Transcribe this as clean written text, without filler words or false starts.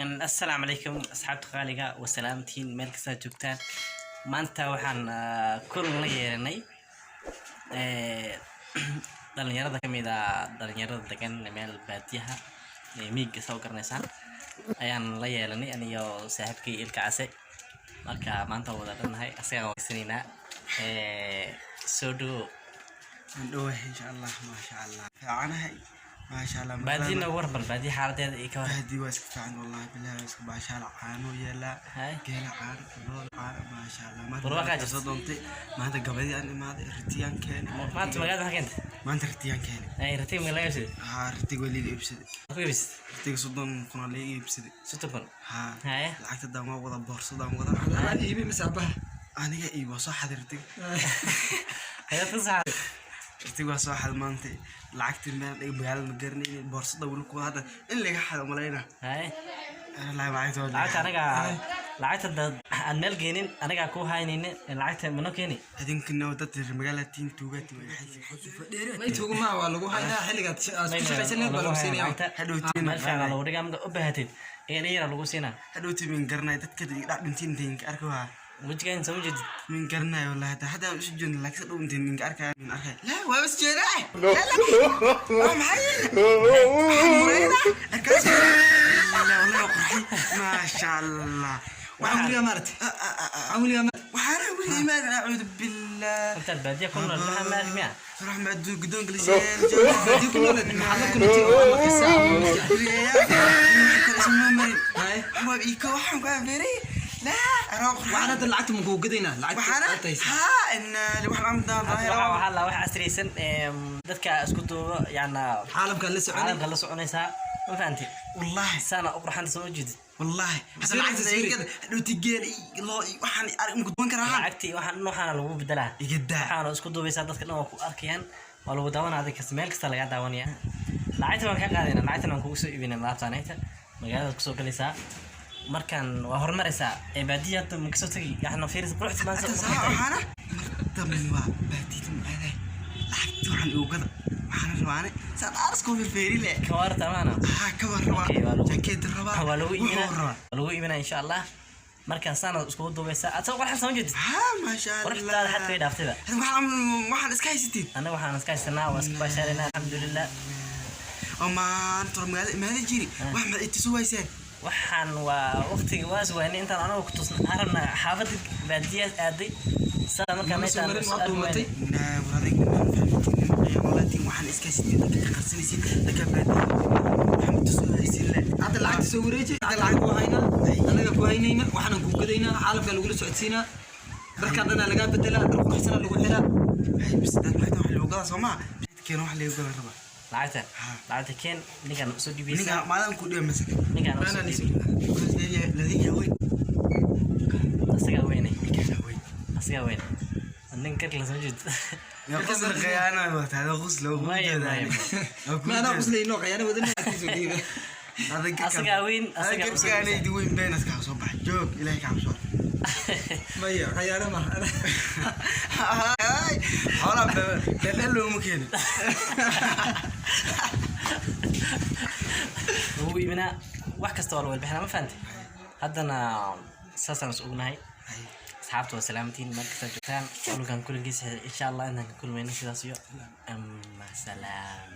السلام عليكم أصحاب غالية وسلامتين ملك ساجوكتان ما أنت وحن كل ليرني dhalinyarada kamid ah dhalinyarada degan meel baadiyaha miyiga soo garnaysan ayaan la yeelanay aniyo saaxiibkay ilka case marka maanta wada dhanahay asaga waysanina soo dhawo ندوه إن شاء الله ما شاء الله فعنها ما شاء الله baadina warban baadi xaaladeeda ay ka war هدي واسك فعن والله بالله واسك ما شاء الله عانو يلا هاي قال عارف والله عارف ما شاء الله ما بروح أجلس. صدمتي ما هذا قبلي أنا ما هذا رتيان كان ما أنت magaalada halkeen ما أنت رتيان كان ay ratay ma laga soo ها رتي قولي لي يبسد ku ibis رتي صدم كنا لي يبسد sutubon ها hay لعكت الدم وضع بورصة دم وضع أنا إيبي مسابة أنا جاي إيوه صح رتي hay تصح رتي وصح المنطق لعكت المال بقال مقرني بورصة ولا كل هذا اللي قاعد ملاينا hay لا ما عايز أقول lacagta anaga lacagta aan meel geenin anaga ku haynayna lacagta mana keeni هذين كنا ودت المقالة تين توجت ما يتوقع ما والله هاي حلقة سبيشال نبى لو سينيا حدوتين meel fiican lagu dhigaa marka u baahatid ee yar lagu siinaa حدوتي من قرنا تتكد لا بنتين تين أركوها wajigan soo jeedid من قرنا ولا هذا وش جن لك سدوا بنتين من أركها من أركها لا وبس جرا لا ما هي مرينا أركها لا والله قرحي ما شاء الله وعمري يا مرت عمري يا مرت وحنا ولي ما أعوذ بالله inta baadiya ku nool waxa ma armiya راح ما دوق دون قلشين هذيك الولد محلك كنت والله في الساعة هاي هو بيكو حنا فيري لا أروح وأنا طلعت من جوجل هنا لعبت وحنا ها إن لو إحنا عم نضل waxa la wax asriisan dadka isku duubo yaana عالم كان لسه عالم caalamka la soconaysa ma fahanti والله sana u qurxan soo jeedid والله بس هذا بالعكس زي سوري. كذا لو تجيلي الله وحنا ممكن تبان كراها lacagti waxaan lagu bedelaa يقدع waxaan isku duubaysaa dadka dhan waa ku arkayaan waa lagu daawanaa dadka meel kasta laga daawanaya lacagta waan ka qaadayna lacagtan waan kugu soo iibinay laabtaanayta magaalada ku soo galaysaa markaan waa horumaraysaa ee baadiyada ma kasoo tagi yaxna fiiris quruxda baan soo وحنا مرتب ما بديت معنا لعبت وحنا وقدر وحنا رواني سأل أرسكو في الفيري لا kawaar tamaana ها كبر روا أوكي، والله. جاكيت الربا waa lagu iibinaa وحورا. waa lagu iibinaa insha Allah markaan sana isku duubaysaa aad soo qurxan soo jeedid ها ما شاء الله quruxda xad ka dhaaftayba وحنا سكاي ستين anaga waxaan iska haysanaa waa iska baashaarina alxamdulillah وما انتر ما هذا جيري واحد اتسوى يسان waxaan waa waqtiga waas waynay intaan anagu ku tusnay arabna xaafada baadiya aaday saa markaa meesha marin waa duumatay نعم هذيك مالتي وحنا سكاي ستين لك قرصني سين لك بعد محمد تسوى يسين لا هذا العقد سوريتي هذا العقد وهينا أنا كوهينينا وإحنا جوجلينا عالم كان لقول سعودينا بركضنا لقى بدلا نروح حسنا لقول حلا هاي بس ده ما يتوحل وقلا سمع كانوا حلي وقلا ربا lacagta lacagta keen ninkaan soo dhibaysaa نيجا ما دام كل يوم مسك ninkaan soo أنا dhibay الذي يوي asaga weynay كان وين asaga weyn nin karka la soo jeed يا قصر خيانة هذا غسل ما أنا أقصد إنه قيانا بدنا نكتب هذا asaga weyn هذا asaga كيف كان يدوين بينك كصبح جوك إلهي كعبصور ما هي قيانا ما أنا هاي حولا دلله ممكن ugu iibinaa wax kasta waa la walbixinaa ma fahanti haddana saasaan is ognahay asxaabta waa salaamatiin meel kasta joogtaan kulkan kulankiisa insha allah intaan ka kulmayno sidaas iyo ama salaam